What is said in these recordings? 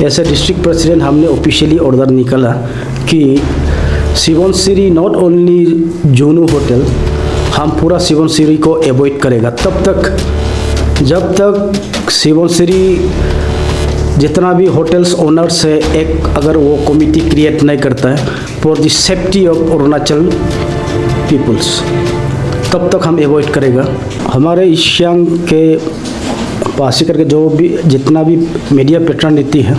As a district president हमने officially order निकाला कि सिवनसिरी नॉट ओनली जूनू होटल, हम पूरा सिवनसिरी को अवॉइड करेगा तब तक जब तक सिवनसिरी जितना भी होटल्स ओनर्स है एक अगर वो कमिटी क्रिएट नहीं करता है for the safety of Arunachal peoples, तब तक हम अवॉइड करेगा। हमारे ईशांग के पासीकर के जो भी जितना भी मीडिया प्रतिनिधि है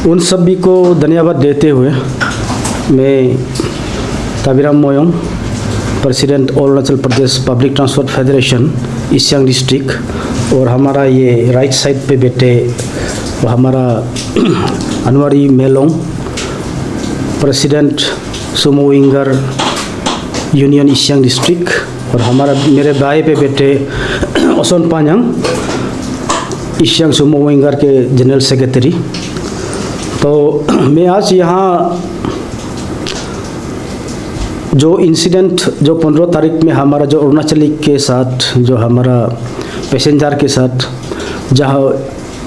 उन सभी को धन्यवाद देते हुए मैं Tabiram Moyong, president Arunachal Pradesh public transport federation Ishang district, और हमारा ये राइट साइड पे बैठे वो हमारा Anwari Melong, president sumo winger union Ishang district, और हमारा मेरे बाएं पे बैठे ओसन पान्यांग ईशांग सुमो विंगर के जनरल सेक्रेटरी। तो मैं आज यहाँ जो इंसिडेंट जो 15 तारीख में हमारा जो अरुणाचली के साथ जो हमारा पैसेंजर के साथ जहाँ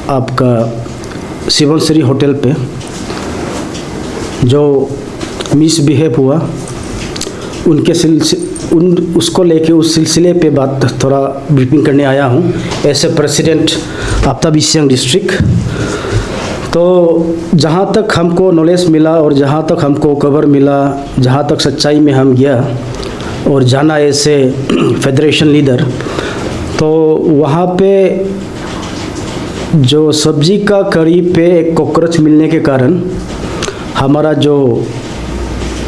आपका सिवनसिरी होटल पे जो मिसबिहेव हुआ उसको लेके उस सिलसिले पे बात थोड़ा ब्रीफिंग करने आया हूँ एज ए प्रेसिडेंट आफ्ताब ईशांग डिस्ट्रिक्ट। तो जहाँ तक हमको नॉलेज मिला और जहाँ तक हमको खबर मिला, जहाँ तक सच्चाई में हम गया और जाना ऐसे फेडरेशन लीडर, तो वहाँ पे जो सब्जी का कड़ी पे एक कॉकरोच मिलने के कारण हमारा जो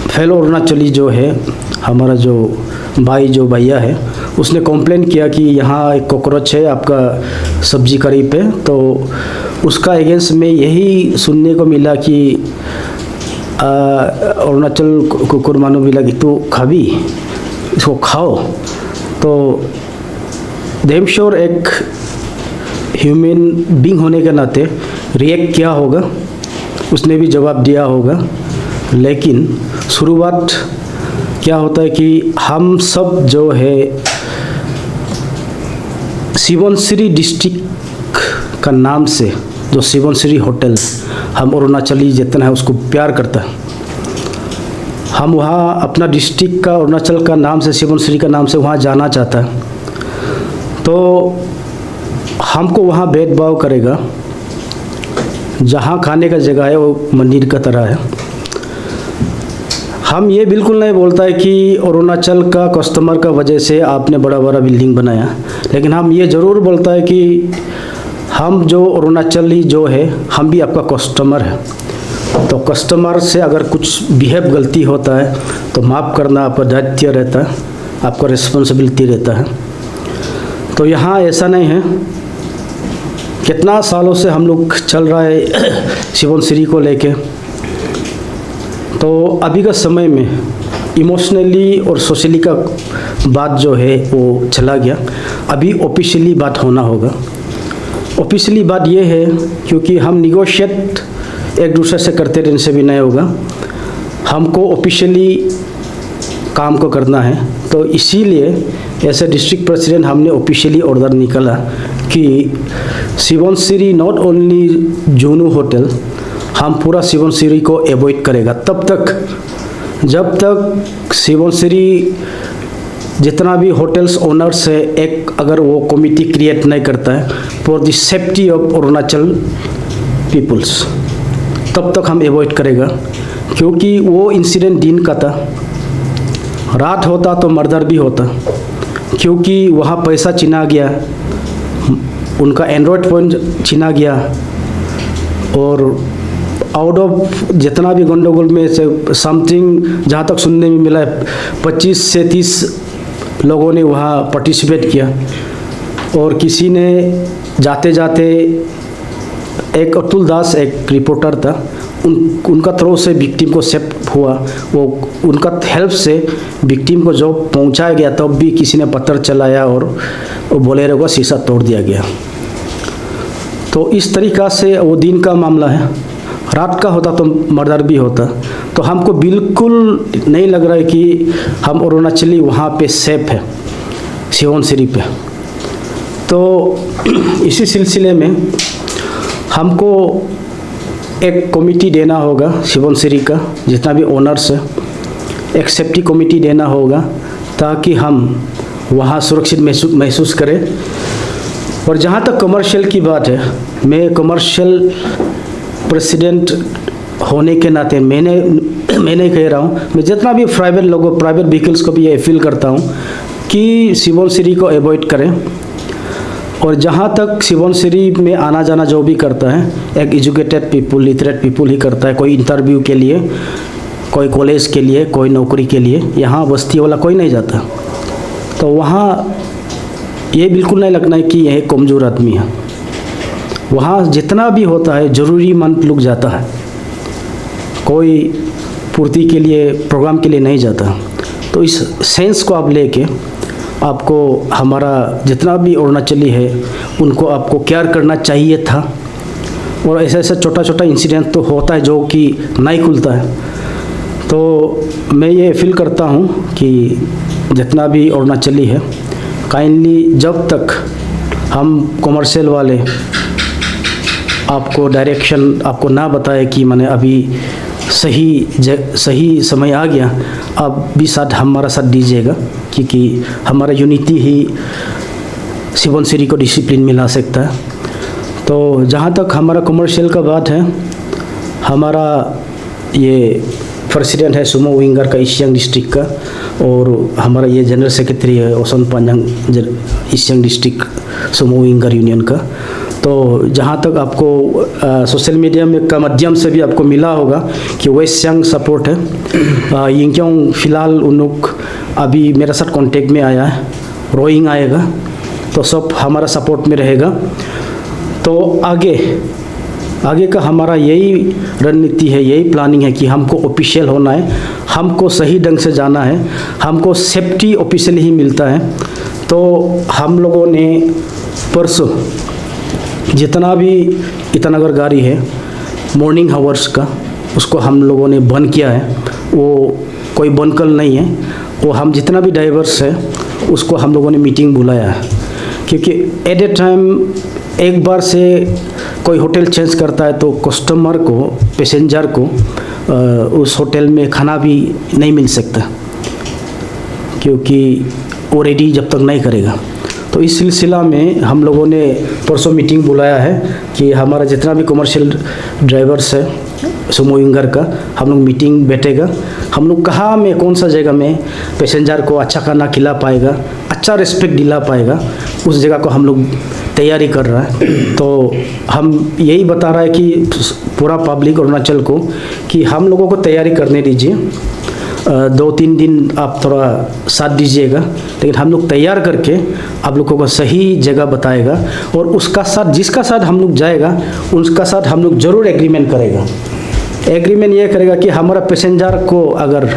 फेलो अरुणाचली जो है हमारा जो भाई जो भैया है उसने कंप्लेन किया कि यहाँ एक कॉकरोच है आपका सब्जी कड़ी पे। तो उसका अगेंस्ट में यही सुनने को मिला कि अरुणाचल कुकुर मानो मिला कि तू खाबी इसको खाओ। तो देम श्योर एक ह्यूमन बीइंग होने के नाते रिएक्ट किया होगा, उसने भी जवाब दिया होगा। लेकिन शुरुआत क्या होता है कि हम सब जो है सिवनसिरी डिस्ट्रिक्ट का नाम से जो सिवनसिरी होटल हम अरुणाचली जितना है उसको प्यार करता है, हम वहाँ अपना डिस्ट्रिक्ट का अरुणाचल का नाम से सिवनसिरी का नाम से वहाँ जाना चाहता है, तो हमको वहाँ भेदभाव करेगा। जहाँ खाने का जगह है वो मंदिर का तरह है। हम ये बिल्कुल नहीं बोलता है कि अरुणाचल का कस्टमर का वजह से आपने बड़ा बड़ा बिल्डिंग बनाया, लेकिन हम ये ज़रूर बोलता है कि हम जो अरुणाचली जो है हम भी आपका कस्टमर है। तो कस्टमर से अगर कुछ बिहेव गलती होता है तो माफ़ करना आपका दायित्व रहता है, आपका रिस्पॉन्सिबिलिटी रहता है। तो यहाँ ऐसा नहीं है, कितना सालों से हम लोग चल रहा है सिवनसिरी को लेके। तो अभी का समय में इमोशनली और सोशली का बात जो है वो चला गया, अभी ऑफिशियली बात होना होगा। ऑफिशियली बात ये है क्योंकि हम निगोशिएट एक दूसरे से करते रहने से भी नहीं होगा, हमको ऑफिशियली काम को करना है। तो इसीलिए एज ए डिस्ट्रिक्ट प्रेसिडेंट हमने ऑफिशियली ऑर्डर निकाला कि सिवनसिरी नॉट ओनली जूनू होटल, हम पूरा सिवनसिरी को अवॉइड करेगा तब तक जब तक सिवनसिरी जितना भी होटल्स ओनर्स है एक अगर वो कमिटी क्रिएट नहीं करता है for the safety of Arunachal peoples, तब तक हम अवॉइड करेगा। क्योंकि वो इंसिडेंट दिन का था, रात होता तो मर्डर भी होता, क्योंकि वहाँ पैसा छिना गया, उनका एंड्रॉयड फ़ोन छिना गया, और आउट ऑफ जितना भी गंडोगोल में से समथिंग जहाँ तक सुनने में मिला है 25 से 30 लोगों ने वहाँ पार्टिसिपेट किया। और किसी ने जाते जाते एक अतुल दास एक रिपोर्टर था, उनका थ्रू से विक्टिम को सेव हुआ, वो उनका हेल्प से विक्टिम को जो पहुंचाया गया तब भी किसी ने पत्थर चलाया और वो बोलेरो का शीशा तोड़ दिया गया। तो इस तरीक़ा से वो दिन का मामला है, रात का होता तो मर्डर भी होता। तो हमको बिल्कुल नहीं लग रहा है कि हम अरुणाचली वहाँ पे सेफ है सिवनसिरी पे। तो इसी सिलसिले में हमको एक कमेटी देना होगा सुबनसिरी का, जितना भी ओनर्स है, एक सेफ्टी कमेटी देना होगा ताकि हम वहाँ सुरक्षित महसूस करें। और जहाँ तक कमर्शियल की बात है, मैं कमर्शियल प्रेसिडेंट होने के नाते मैं नहीं कह रहा हूँ, मैं जितना भी प्राइवेट लोगों, प्राइवेट व्हीकल्स को भी ये अपील करता हूँ कि सुबनसिरी को अवॉइड करें। और जहाँ तक सुबनसिरी में आना जाना जो भी करता है, एक एजुकेटेड पीपल, लिटरेट पीपल ही करता है। कोई इंटरव्यू के लिए, कोई कॉलेज के लिए, कोई नौकरी के लिए, यहाँ बस्ती वाला कोई नहीं जाता। तो वहाँ ये बिल्कुल नहीं लगना है कि यह कमज़ोर आदमी है। वहाँ जितना भी होता है ज़रूरीमंद लोग जाता है, कोई पूर्ति के लिए, प्रोग्राम के लिए नहीं जाता। तो इस सेंस को आप लेके आपको हमारा जितना भी अरुणाचली है उनको आपको केयर करना चाहिए था। और ऐसा ऐसा छोटा छोटा इंसिडेंट तो होता है जो कि नहीं खुलता है। तो मैं ये फील करता हूँ कि जितना भी अरुणाचली है, काइंडली जब तक हम कमर्शियल वाले आपको डायरेक्शन आपको ना बताए कि मैंने अभी सही समय आ गया, आप भी साथ हमारा साथ दीजिएगा, क्योंकि हमारा यूनिटी ही सुबनसिरी को डिसिप्लिन में ला सकता है। तो जहाँ तक हमारा कमर्शियल का बात है, हमारा ये प्रेसिडेंट है सुमो विंगर का ईस्ट सियांग डिस्ट्रिक्ट का, और हमारा ये जनरल सेक्रेटरी है Osan Panjang east Siang district sumo winger union का। तो जहाँ तक आपको सोशल मीडिया में का माध्यम से भी आपको मिला होगा कि वेस्ट सियांग सपोर्ट है। यिंक्योंग फ़िलहाल उन लोग अभी मेरे साथ कांटेक्ट में आया है, रोइंग आएगा, तो सब हमारा सपोर्ट में रहेगा। तो आगे का हमारा यही रणनीति है, यही प्लानिंग है कि हमको ऑफिशियल होना है, हमको सही ढंग से जाना है, हमको सेफ्टी ऑफिशियल ही मिलता है। तो हम लोगों ने परसों जितना भी ईटानगर गाड़ी है मॉर्निंग हावर्स का, उसको हम लोगों ने बंद किया है। वो कोई बंकल नहीं है, वो हम जितना भी ड्राइवर्स है उसको हम लोगों ने मीटिंग बुलाया है, क्योंकि एट ए टाइम एक बार से कोई होटल चेंज करता है तो कस्टमर को, पैसेंजर को उस होटल में खाना भी नहीं मिल सकता, क्योंकि वो रेडी जब तक नहीं करेगा। तो इस सिलसिला में हम लोगों ने परसों मीटिंग बुलाया है कि हमारा जितना भी कमर्शियल ड्राइवर्स है सुमो विंगर का, हम लोग मीटिंग बैठेगा, हम लोग कहाँ में कौन सा जगह में पैसेंजर को अच्छा खाना खिला पाएगा, अच्छा रिस्पेक्ट दिला पाएगा, उस जगह को हम लोग तैयारी कर रहा है। तो हम यही बता रहा है कि पूरा पब्लिक अरुणाचल को कि हम लोगों को तैयारी करने दीजिए, 2-3 दिन आप थोड़ा साथ दीजिएगा, लेकिन हम लोग तैयार करके आप लोगों को सही जगह बताएगा। और उसका साथ, जिसका साथ हम लोग जाएगा उसका साथ हम लोग ज़रूर एग्रीमेंट करेगा। एग्रीमेंट ये करेगा कि हमारा पैसेंजर को अगर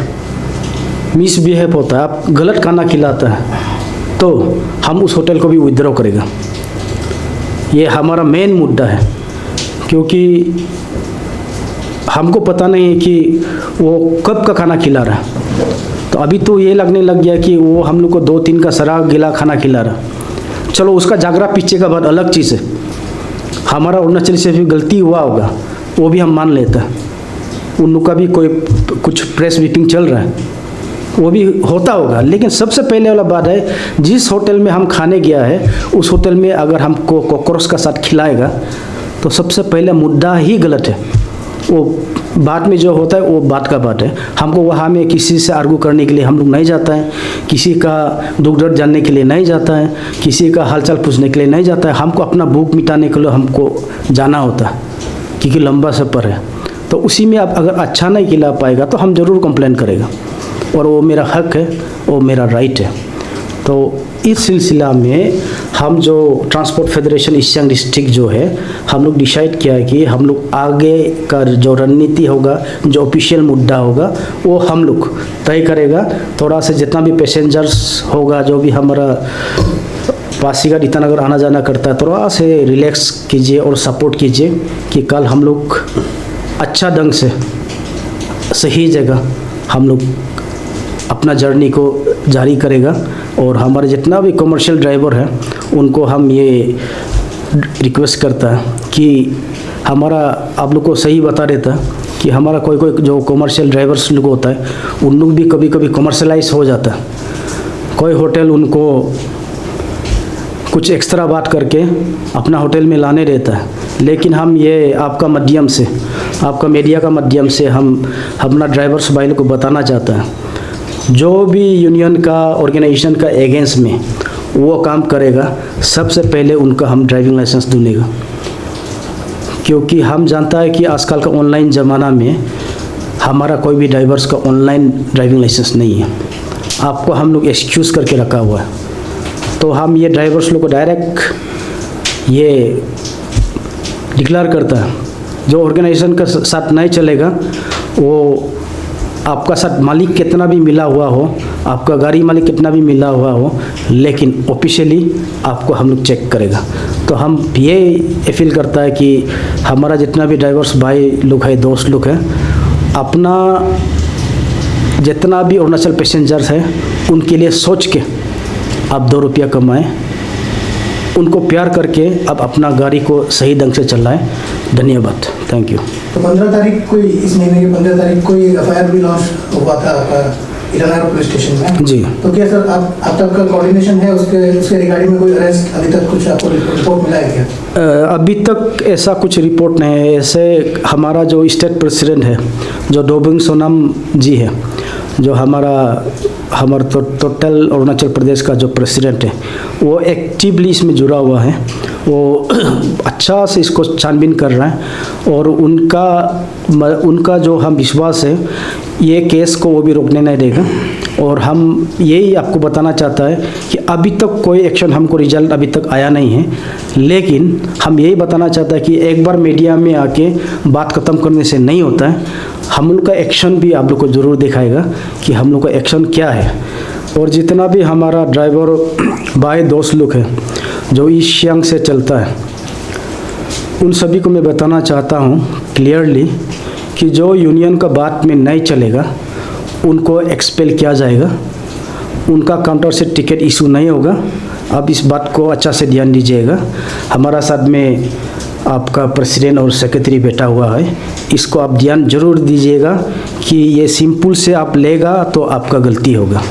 मिसबिहेव होता है, आप गलत खाना खिलाता है, तो हम उस होटल को भी विथड्रॉ करेगा। ये हमारा मेन मुद्दा है, क्योंकि हमको पता नहीं है कि वो कब का खाना खिला रहा है। तो अभी तो ये लगने लग गया कि वो हम लोग को 2-3 का सरा गिला खाना खिला रहा। चलो उसका जागरा पीछे का बात अलग चीज़ है, हमारा अरुणाचल से भी गलती हुआ होगा, वो भी हम मान लेते हैं। उन लोग का भी कोई कुछ प्रेस मीटिंग चल रहा है, वो भी होता होगा। लेकिन सबसे पहले वाला बात है, जिस होटल में हम खाने गया है उस होटल में अगर हमको कॉकरोच का साथ खिलाएगा तो सबसे पहले मुद्दा ही गलत है। वो बात में जो होता है वो बात का बात है। हमको वहाँ में किसी से आर्गू करने के लिए हम लोग नहीं जाता है, किसी का दुख दर्द जानने के लिए नहीं जाता है, किसी का हालचाल पूछने के लिए नहीं जाता है। हमको अपना भूख मिटाने के लिए हमको जाना होता है, क्योंकि लंबा सफ़र है। तो उसी में आप अगर अच्छा नहीं खिला पाएगा तो हम ज़रूर कंप्लेन करेगा, और वो मेरा हक है, वो मेरा राइट है। तो इस सिलसिला में हम जो transport federation east Siang district जो है, हम लोग डिसाइड किया है कि हम लोग आगे का जो रणनीति होगा, जो ऑफिशियल मुद्दा होगा, वो हम लोग तय करेगा। थोड़ा सा जितना भी पैसेंजर्स होगा, जो भी हमारा पासीघाट ईटानगर आना जाना करता है, थोड़ा से रिलैक्स कीजिए और सपोर्ट कीजिए कि कल हम लोग अच्छा ढंग से सही जगह हम लोग अपना जर्नी को जारी करेगा। और हमारे जितना भी कमर्शियल ड्राइवर हैं उनको हम ये रिक्वेस्ट करता है कि हमारा आप लोग को सही बता देता कि हमारा कोई कोई जो कॉमर्शियल ड्राइवर्स लोग होता है उन लोग भी कभी कभी कमर्शलाइज हो जाता है। कोई होटल उनको कुछ एक्स्ट्रा बात करके अपना होटल में लाने देता है, लेकिन हम ये आपका माध्यम से, आपका मीडिया का माध्यम से हम अपना ड्राइवर्स भाई को बताना चाहता है, जो भी यूनियन का ऑर्गेनाइजेशन का एगेंस्ट में वो काम करेगा सबसे पहले उनका हम ड्राइविंग लाइसेंस ढूंढेगा, क्योंकि हम जानता है कि आजकल का ऑनलाइन ज़माना में हमारा कोई भी ड्राइवर्स का ऑनलाइन ड्राइविंग लाइसेंस नहीं है, आपको हम लोग एक्सक्यूज़ करके रखा हुआ है। तो हम ये ड्राइवर्स लोग को डायरेक्ट ये डिक्लेयर करता है, जो ऑर्गेनाइजेशन का साथ नहीं चलेगा वो आपका साथ मालिक कितना भी मिला हुआ हो, आपका गाड़ी मालिक कितना भी मिला हुआ हो, लेकिन ऑफिशियली आपको हम लोग चेक करेगा। तो हम ये अपील करता है कि हमारा जितना भी ड्राइवर्स भाई लोग है, दोस्त लोग हैं, अपना जितना भी अरुणाचल पैसेंजर्स है उनके लिए सोच के आप 2 रुपया कमाएं, उनको प्यार करके आप अपना गाड़ी को सही ढंग से चलाएं। धन्यवाद, थैंक यू। तो 15 तारीख को, इस महीने की 15 तारीख को एफआईआर भी लॉन्च हुआ था ईटानगर पुलिस स्टेशन में जी। तो क्या सर अब तक का कोऑर्डिनेशन है उसके रिगार्डिंग में? कोई अरेस्ट अभी तक कुछ आपको रिपोर्ट मिला है क्या? अभी तक ऐसा कुछ रिपोर्ट नहीं है। ऐसे हमारा जो स्टेट प्रेसिडेंट है, जो डोबिंग सोनाम जी है, जो हमारा टोटल अरुणाचल प्रदेश का जो प्रेसिडेंट है, वो एक्टिवली इसमें जुड़ा हुआ है। वो अच्छा से इसको छानबीन कर रहा है और उनका जो हम विश्वास है ये केस को वो भी रोकने नहीं देगा। और हम यही आपको बताना चाहता है कि अभी तक कोई एक्शन, हमको रिजल्ट अभी तक आया नहीं है, लेकिन हम यही बताना चाहता है कि एक बार मीडिया में आके बात ख़त्म करने से नहीं होता है। हम लोग का एक्शन भी आप लोग को ज़रूर दिखाएगा कि हम लोग का एक्शन क्या है। और जितना भी हमारा ड्राइवर भाई दोस्त लोग हैं जो ईस्ट सियांग से चलता है, उन सभी को मैं बताना चाहता हूँ क्लियरली कि जो यूनियन का बात में नहीं चलेगा उनको एक्सपेल किया जाएगा, उनका काउंटर से टिकट इशू नहीं होगा। आप इस बात को अच्छा से ध्यान दीजिएगा। हमारा साथ में आपका प्रेसिडेंट और सेक्रेटरी बैठा हुआ है, इसको आप ध्यान जरूर दीजिएगा कि ये सिंपल से आप लेगा तो आपका गलती होगा।